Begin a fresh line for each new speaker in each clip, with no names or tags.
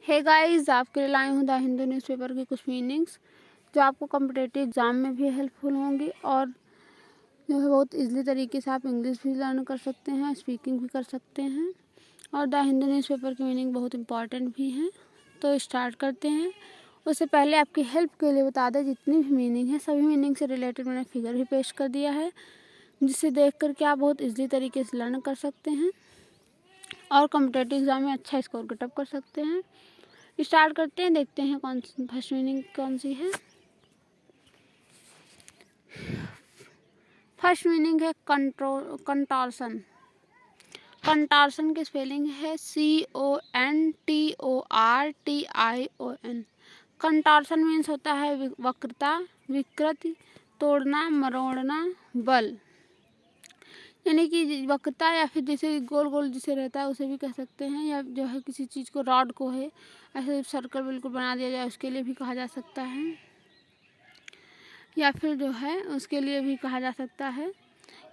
Hey guys, आपके लिए लाई हूँ द हिंदू न्यूज़पेपर की कुछ मीनिंग्स जो आपको कॉम्पिटिटिव एग्ज़ाम में भी हेल्पफुल होंगी और जो है बहुत इजीली तरीके से आप इंग्लिश भी लर्न कर सकते हैं, स्पीकिंग भी कर सकते हैं। और द हिंदू न्यूज़पेपर की मीनिंग बहुत इंपॉर्टेंट भी हैं। तो स्टार्ट करते हैं। उससे पहले आपकी हेल्प के लिए बता दें, जितनी भी मीनिंग है सभी मीनिंग से रिलेटेड मैंने फिगर भी पेश कर दिया है, जिसे देख करके आप बहुत ईजिली तरीके से लर्न कर सकते हैं और कॉम्पिटिटिव एग्ज़ाम में अच्छा स्कोर गेटअप कर सकते हैं। स्टार्ट करते हैं, देखते हैं कौन सी फर्स्ट मीनिंग कौन सी है। फर्स्ट मीनिंग है कंटॉर्शन। कंटॉर्शन की स्पेलिंग है CONTORTION। कंटॉर्शन मीन्स होता है वक्रता, विकृति, तोड़ना, मरोड़ना, बल। यानी कि वक्रता या फिर जैसे गोल गोल जिसे रहता है उसे भी कह सकते हैं, या जो है किसी चीज़ को रॉड को है ऐसे सर्कल बिल्कुल बना दिया जाए उसके लिए भी कहा जा सकता है, या फिर जो है उसके लिए भी कहा जा सकता है।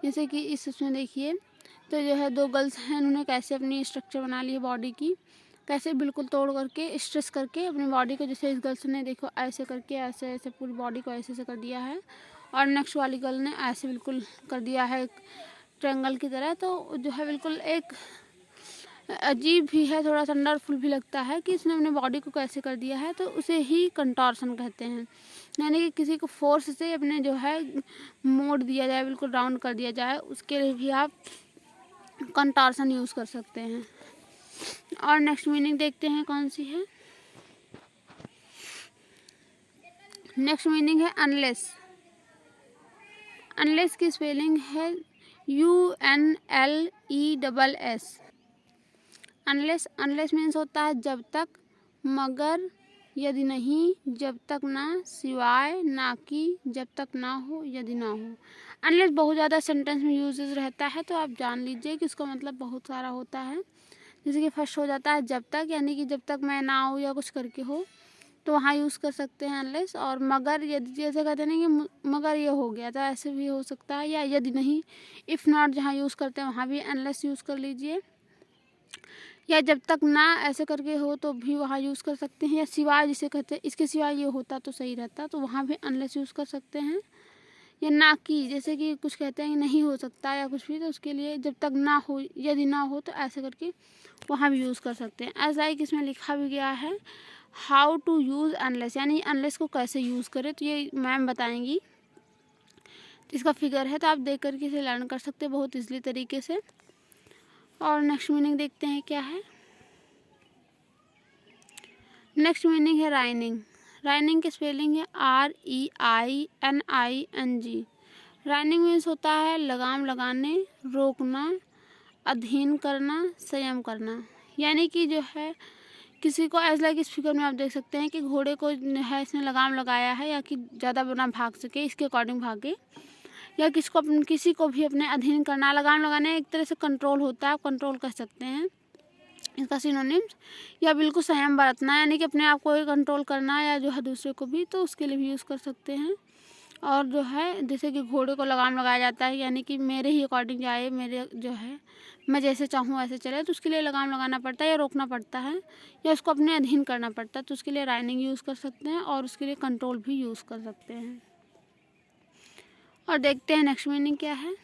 जैसे कि इस उसमें देखिए तो जो है दो गर्ल्स हैं, उन्होंने कैसे अपनी स्ट्रक्चर बना ली है बॉडी की, कैसे बिल्कुल तोड़ करके स्ट्रेस करके अपनी बॉडी को, जैसे इस गर्ल्स ने देखो ऐसे करके ऐसे ऐसे पूरी बॉडी को ऐसे कर दिया है, और नेक्स्ट वाली गर्ल ने ऐसे बिल्कुल कर दिया है ट्रायंगल की तरह। तो जो है बिल्कुल एक अजीब भी है, थोड़ा सा वंडरफुल भी लगता है कि इसने अपने बॉडी को कैसे कर दिया है, तो उसे ही कंटॉर्शन कहते हैं। यानी कि किसी को फोर्स से अपने जो है मोड़ दिया जाए, बिल्कुल राउंड कर दिया जाए, उसके लिए भी आप कंटॉर्शन यूज़ कर सकते हैं। और नेक्स्ट मीनिंग देखते हैं कौन सी है। नेक्स्ट मीनिंग है अनलेस। अनलेस की स्पेलिंग है UNLESS। अनलेस मीन्स होता है जब तक, मगर, यदि नहीं, जब तक ना, सिवाय, ना कि, जब तक ना हो, यदि ना हो। अनलेस बहुत ज़्यादा सेंटेंस में यूजेस रहता है, तो आप जान लीजिए कि उसका मतलब बहुत सारा होता है। जैसे कि फर्स्ट हो जाता है जब तक, यानी कि जब तक मैं ना आऊँ या कुछ करके हो तो वहाँ यूज़ कर सकते हैं अनलेस। और मगर, यदि जैसे कहते हैं कि मगर ये हो गया, तो ऐसे भी हो सकता है। या यदि नहीं, इफ़ नॉट जहाँ यूज़ करते हैं वहाँ भी अनलेस यूज़ कर लीजिए। या जब तक ना ऐसे करके हो तो भी वहाँ यूज़ कर सकते हैं। या सिवाय जिसे कहते हैं, इसके सिवाय ये होता तो सही रहता, तो वहाँ भी अनलेस यूज़ कर सकते हैं। या ना कि, जैसे कि कुछ कहते हैं कि नहीं हो सकता या कुछ भी, तो उसके लिए जब तक ना हो, यदि ना हो, तो ऐसे करके वहाँ भी यूज़ कर सकते हैं। एज लाइक इसमें लिखा भी गया है हाउ टू यूज़ अनलेस, यानी अनलेस को कैसे यूज़ करें, तो ये मैम बताएंगी। इसका फिगर है, तो आप देख करके इसे लर्न कर सकते हैं बहुत ईजिली तरीके से। और नेक्स्ट मीनिंग देखते हैं क्या है। नेक्स्ट मीनिंग है राइनिंग। राइनिंग की स्पेलिंग है REINING। राइनिंग मीन्स होता है लगाम लगाने, रोकना, अधीन करना, संयम करना। यानी कि जो है किसी को एज लाइक इस फिगर में आप देख सकते हैं कि घोड़े को है इसने लगाम लगाया है, या कि ज़्यादा ना भाग सके इसके अकॉर्डिंग भागे, या किसी को भी अपने अधीन करना। लगाम लगाने एक तरह से कंट्रोल होता है, आप कंट्रोल कर सकते हैं इसका सिनोनिम्स। या बिल्कुल संयम बरतना, यानी कि अपने आप को ही कंट्रोल करना, या जो है दूसरे को भी, तो उसके लिए भी यूज़ कर सकते हैं। और जो है जैसे कि घोड़े को लगाम लगाया जाता है, यानी कि मेरे ही अकॉर्डिंग जाए, मेरे जो है मैं जैसे चाहूँ ऐसे चले, तो उसके लिए लगाम लगाना पड़ता है या रोकना पड़ता है, या उसको अपने अधीन करना पड़ता है, तो उसके लिए राइनिंग यूज़ कर सकते हैं। और उसके लिए कंट्रोल भी यूज़ कर सकते हैं। और देखते हैं नेक्स्ट मीनिंग क्या है।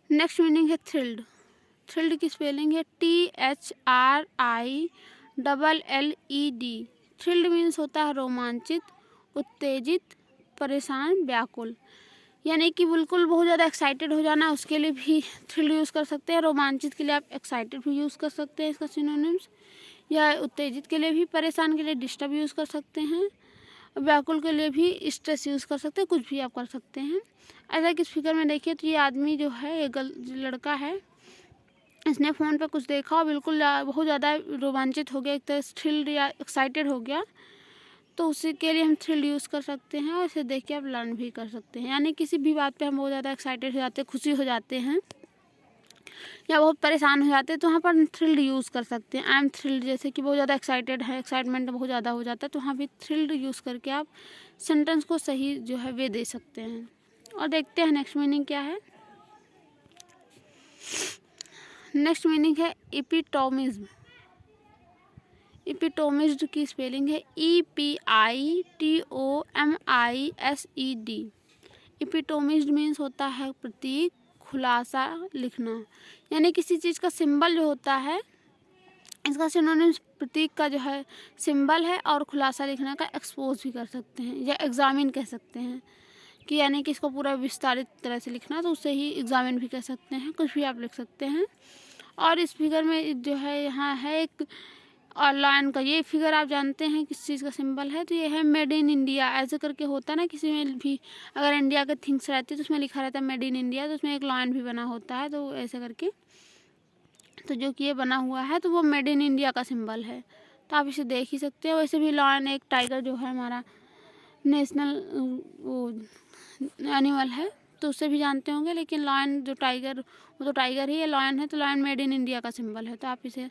नेक्स्ट मीनिंग है थ्रिल्ड। थ्रिल्ड की स्पेलिंग है THRILLED। थ्रिल्ड मीन्स होता है रोमांचित, उत्तेजित, परेशान, व्याकुल। यानी कि बिल्कुल बहुत ज़्यादा एक्साइटेड हो जाना, उसके लिए भी थ्रिल्ड यूज़ कर सकते हैं। रोमांचित के लिए आप एक्साइटेड भी यूज़ कर सकते हैं इसका सिनोनिम्स। या उत्तेजित के लिए भी, परेशान के लिए डिस्टर्ब यूज़ कर सकते हैं, व्याकुल के लिए भी स्ट्रेस यूज़ कर सकते हैं, कुछ भी आप कर सकते हैं। ऐसा कि इस फिगर में देखिए तो ये आदमी जो है, ये लड़का है, इसने फ़ोन पे कुछ देखा और बिल्कुल बहुत ज़्यादा रोमांचित हो गया, एक तरह से थ्रिल्ड या एक्साइटेड हो गया, तो उसी के लिए हम थ्रिल्ड यूज़ कर सकते हैं। और इसे देख के आप लर्न भी कर सकते हैं। यानी किसी भी बात पे हम बहुत ज़्यादा एक्साइटेड हो जाते हैं, खुशी हो जाते हैं, या बहुत परेशान हो जाते हैं, तो वहाँ पर थ्रिल्ड यूज़ कर सकते हैं। आई एम थ्रिल्ड, जैसे कि बहुत ज़्यादा एक्साइटेड है, एक्साइटमेंट बहुत ज़्यादा हो जाता है, तो वहाँ भी थ्रिल्ड यूज़ करके आप सेंटेंस को सही जो है वे दे सकते हैं। और देखते हैं नेक्स्ट मीनिंग क्या है। नेक्स्ट मीनिंग है एपिटोमिज्म। इपिटोमिज्ड की स्पेलिंग है EPITOMISED। इपिटोमिज्ड मीन्स होता है प्रतीक, खुलासा लिखना, यानी किसी चीज़ का सिंबल जो होता है, इसका सिनोनिम्स प्रतीक का जो है सिंबल है, और खुलासा लिखने का एक्सपोज भी कर सकते हैं या एग्जामिन कह सकते हैं कि यानी कि इसको पूरा विस्तारित तरह से लिखना, तो उससे ही एग्जामिन भी कह सकते हैं, कुछ भी आप लिख सकते हैं। और इस फिगर में जो है यहाँ है एक और लायन का, ये फिगर आप जानते हैं किस चीज़ का सिंबल है, तो ये है मेड इन इंडिया। ऐसे करके होता है ना, किसी में भी अगर इंडिया के थिंग्स रहती है तो उसमें लिखा रहता है मेड इन इंडिया, तो उसमें एक लायन भी बना होता है, तो ऐसे करके तो जो कि ये बना हुआ है तो वो मेड इन इंडिया का सिंबल है, तो आप इसे देख ही सकते हो। वैसे भी लायन एक टाइगर जो है हमारा नेशनल वो एनिमल है, तो उससे भी जानते होंगे, लेकिन लायन जो टाइगर, वो तो टाइगर ही है, लायन है, तो लायन मेड इन इंडिया का सिंबल है, तो आप इसे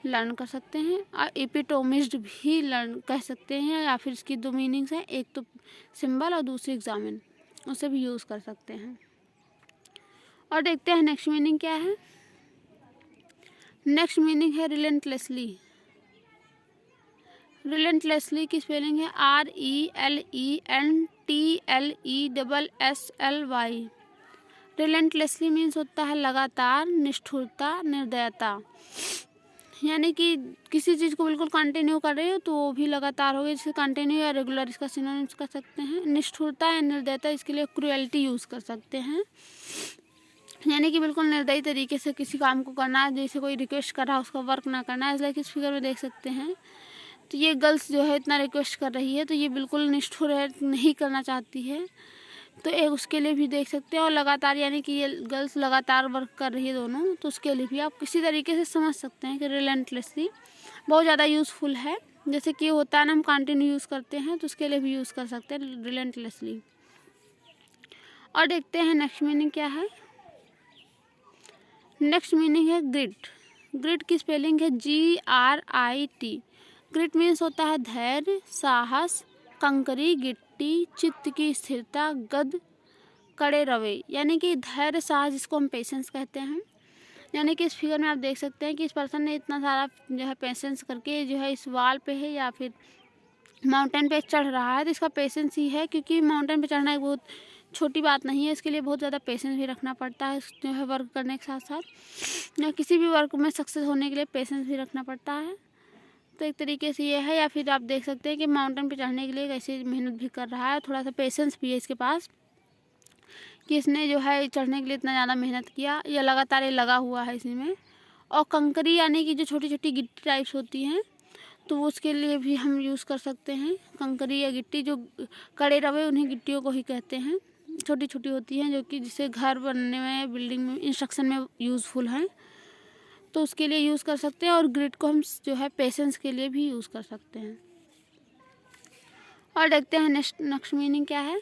लर्न कर सकते हैं। और एपिटोमिज्ड भी लर्न कह सकते हैं, या फिर इसकी दो मीनिंग्स हैं, एक तो सिंबल और दूसरी एग्जामिन, उसे भी यूज़ कर सकते हैं। और देखते हैं नेक्स्ट मीनिंग क्या है। नेक्स्ट मीनिंग है रिलेंटलेसली। रिलेंटलेसली की स्पेलिंग है RELENTLESSLY। रिलेंटलेसली मीन्स होता है लगातार, निष्ठुरता, निर्दयता, यानी कि किसी चीज़ को बिल्कुल कंटिन्यू कर रहे हो तो वो भी लगातार होगी, जैसे कंटिन्यू या रेगुलर इसका सिनोनिम्स कर सकते हैं। निष्ठुरता या निर्दयता, इसके लिए क्रुएल्टी यूज़ कर सकते हैं, यानी कि बिल्कुल निर्दयी तरीके से किसी काम को करना, जैसे कोई रिक्वेस्ट कर रहा है उसका वर्क ना करना। इसलिए इस फिगर में देख सकते हैं, तो ये गर्ल्स जो है इतना रिक्वेस्ट कर रही है, तो ये बिल्कुल निष्ठुर है, नहीं करना चाहती है, तो एक उसके लिए भी देख सकते हैं। और लगातार, यानी कि ये गर्ल्स लगातार वर्क कर रही है दोनों, तो उसके लिए भी आप किसी तरीके से समझ सकते हैं कि रिलेंटलेसली बहुत ज़्यादा यूज़फुल है। जैसे कि होता है ना, हम कंटिन्यू यूज़ करते हैं, तो उसके लिए भी यूज़ कर सकते हैं रिलेंटलेसली। और देखते हैं नेक्स्ट मीनिंग क्या है। नेक्स्ट मीनिंग है ग्रिट। ग्रिट की स्पेलिंग है GRIT। ग्रिट मीन्स होता है धैर्य, साहस, कंकरी, गिट्टी, चित्त की स्थिरता, गद, कड़े रवैये, यानी कि धैर्य, साहस, जिसको हम पेशेंस कहते हैं। यानी कि इस फिगर में आप देख सकते हैं कि इस पर्सन ने इतना सारा जो है पेशेंस करके जो है इस वॉल पे है या फिर माउंटेन पे चढ़ रहा है, तो इसका पेशेंस ही है, क्योंकि माउंटेन पे चढ़ना एक बहुत छोटी बात नहीं है, इसके लिए बहुत ज़्यादा पेशेंस भी रखना पड़ता है जो है वर्क करने के साथ साथ, या किसी भी वर्क में सक्सेस होने के लिए पेशेंस भी रखना पड़ता है। तो एक तरीके से ये है। या फिर आप देख सकते हैं कि माउंटेन पे चढ़ने के लिए कैसे मेहनत भी कर रहा है, थोड़ा सा पेशेंस भी है इसके पास, कि इसने जो है चढ़ने के लिए इतना ज़्यादा मेहनत किया, या लगातार ये लगा हुआ है इसी में। और कंकरी, यानी कि जो छोटी छोटी गिट्टी टाइप्स होती हैं, तो उसके लिए भी हम यूज़ कर सकते हैं। कंकरी या गिट्टी, जो कड़े रवे, उन्हें गिट्टियों को ही कहते हैं, छोटी छोटी होती हैं, जो कि जिसे घर बनने में, बिल्डिंग में, इंस्ट्रक्शन में यूज़फुल हैं, तो उसके लिए यूज़ कर सकते हैं। और ग्रिड को हम जो है पेशेंस के लिए भी यूज़ कर सकते हैं। और देखते हैं नेक्स्ट मीनिंग क्या है।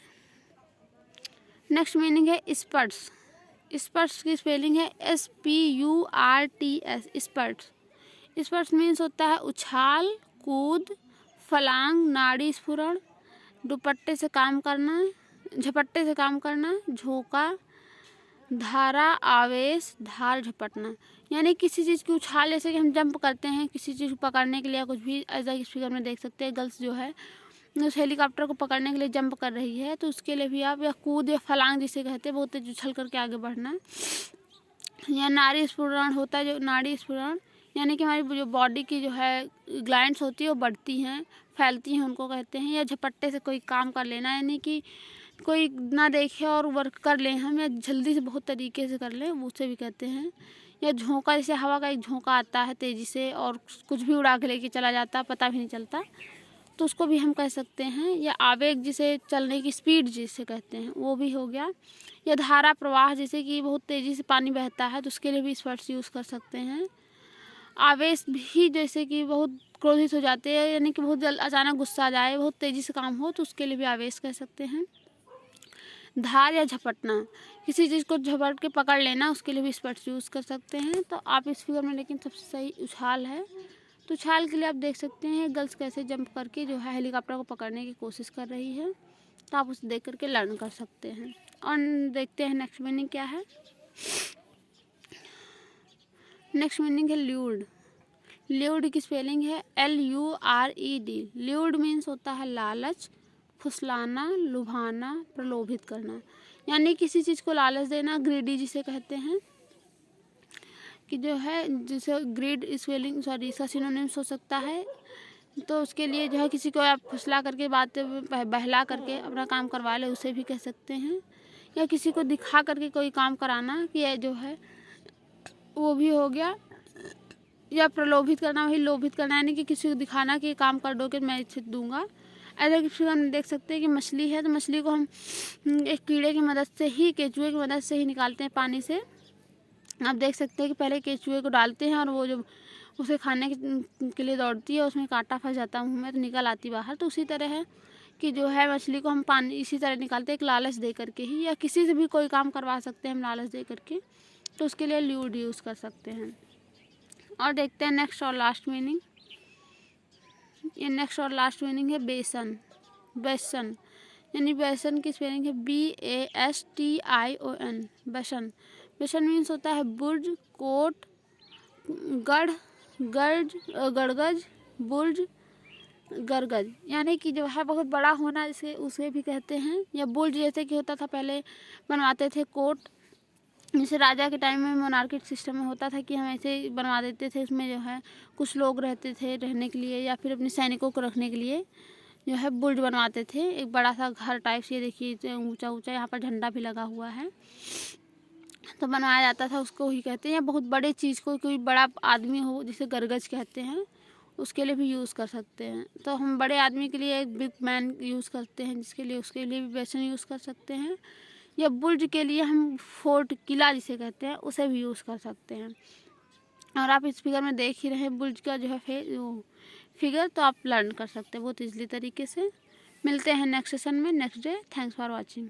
नेक्स्ट मीनिंग है स्पर्ट्स। स्पर्ट्स की स्पेलिंग है SPURTS। स्पर्ट्स, स्पर्ट्स मीन्स होता है उछाल, कूद, फलांग, नाड़ी स्फुरण, दुपट्टे से काम करना, झपट्टे से काम करना, झोंका, धारा, आवेश, धार, झपटना, यानी किसी चीज़ की उछाल, जैसे कि हम जंप करते हैं किसी चीज़ को पकड़ने के लिए, कुछ भी ऐसा इस फिगर में देख सकते हैं। गर्ल्स जो है उस हेलीकॉप्टर को पकड़ने के लिए जंप कर रही है, तो उसके लिए भी आप, या कूद या फलांग जिसे कहते हैं, बहुत तेज उछल करके आगे बढ़ना। या नाड़ी स्फुरण होता है, जो नाड़ी स्फुरण, यानी कि हमारी जो बॉडी की जो है ग्लैंड्स होती है वो बढ़ती हैं, फैलती हैं, उनको कहते हैं। या झपट्टे से कोई काम कर लेना, यानी कि कोई ना देखे और वर्क कर लें हम, या जल्दी से बहुत तरीके से कर लें, उसे भी कहते हैं। या झोंका, जैसे हवा का एक झोंका आता है तेज़ी से और कुछ भी उड़ा के लेके चला जाता है, पता भी नहीं चलता, तो उसको भी हम कह सकते हैं। या आवेग, जिसे चलने की स्पीड जिसे कहते हैं, वो भी हो गया। या धारा प्रवाह, जैसे कि बहुत तेज़ी से पानी बहता है, तो उसके लिए भी स्पर्ट्स यूज़ कर सकते हैं। आवेश भी, जैसे कि बहुत क्रोधित हो जाते हैं, यानी कि बहुत जल्द अचानक गुस्सा आ जाए, बहुत तेज़ी से काम हो, तो उसके लिए भी आवेश कह सकते हैं। धार या झपटना, किसी चीज़ को झपट के पकड़ लेना, उसके लिए भी स्पर्ट्स यूज़ कर सकते हैं। तो आप इस फिगर में, लेकिन सबसे सही उछाल है, तो उछाल के लिए आप देख सकते हैं गर्ल्स कैसे जंप करके जो है हेलीकॉप्टर को पकड़ने की कोशिश कर रही है, तो आप उसे देख करके लर्न कर सकते हैं। और देखते हैं नेक्स्ट मीनिंग क्या है। नेक्स्ट मीनिंग है ल्यूर्ड। ल्यूड की स्पेलिंग है LURED। ल्यूड मीन्स होता है लालच, फुसलाना, लुभाना, प्रलोभित करना, यानी किसी चीज़ को लालच देना, ग्रीडी जिसे कहते हैं कि जो है, जिसे ग्रीड स्पेलिंग इसका सिनोनिम्स हो सकता है। तो उसके लिए जो है किसी को आप फुसला करके बातें बहला करके अपना काम करवा ले, उसे भी कह सकते हैं। या किसी को दिखा करके कोई काम कराना कि ये जो है वो भी हो गया। या प्रलोभित करना, वही लोभित करना, यानी कि किसी को दिखाना कि काम कर दो कि मैं इसे दूंगा। ऐसे किसी को हम देख सकते हैं कि मछली है, तो मछली को हम एक कीड़े की मदद से ही, केंचुए की मदद से ही निकालते हैं पानी से। आप देख सकते हैं कि पहले केंचुए को डालते हैं और वो जब उसे खाने के लिए दौड़ती है, उसमें कांटा फंस जाता है मुँह में, तो निकल आती बाहर। तो उसी तरह है कि जो है मछली को हम पानी इसी तरह निकालते हैं, एक लालच दे करके ही। या किसी से भी कोई काम करवा सकते हैं हम लालच दे करके, तो उसके लिए ल्यूड यूज़ कर सकते हैं। और देखते हैं नेक्स्ट और लास्ट मीनिंग। ये नेक्स्ट और लास्ट मीनिंग है बेसन। बेसन यानी बेसन की स्पेलिंग है BASTION। बेसन। बेसन मीन्स होता है बुर्ज, कोट, गढ़, गर्ज, गड़गज, बुर्ज, गरगज, यानी कि जो है बहुत बड़ा होना, जिसे उसे भी कहते हैं। या बुर्ज जैसे कि होता था पहले बनवाते थे कोट, जैसे राजा के टाइम में मोनार्किक सिस्टम में होता था कि हम ऐसे बनवा देते थे, उसमें जो है कुछ लोग रहते थे रहने के लिए, या फिर अपने सैनिकों को रखने के लिए जो है बुर्ज बनवाते थे, एक बड़ा सा घर टाइप से। देखिए ऊंचा ऊंचा, यहाँ पर झंडा भी लगा हुआ है, तो बनवाया जाता था, उसको ही कहते हैं। या बहुत बड़े चीज़ को, कोई बड़ा आदमी हो जिसे गरगज कहते हैं, उसके लिए भी यूज़ कर सकते हैं। तो हम बड़े आदमी के लिए एक बिग मैन यूज़ करते हैं, जिसके लिए उसके लिए भी बेसन यूज़ कर सकते हैं। या बुर्ज के लिए हम फोर्ट, किला जिसे कहते हैं, उसे भी यूज़ कर सकते हैं। और आप इस फिगर में देख ही रहे हैं बुर्ज का जो है फिगर, तो आप लर्न कर सकते हैं बहुत ईजिली तरीके से। मिलते हैं नेक्स्ट सेशन में next day. Thanks for watching.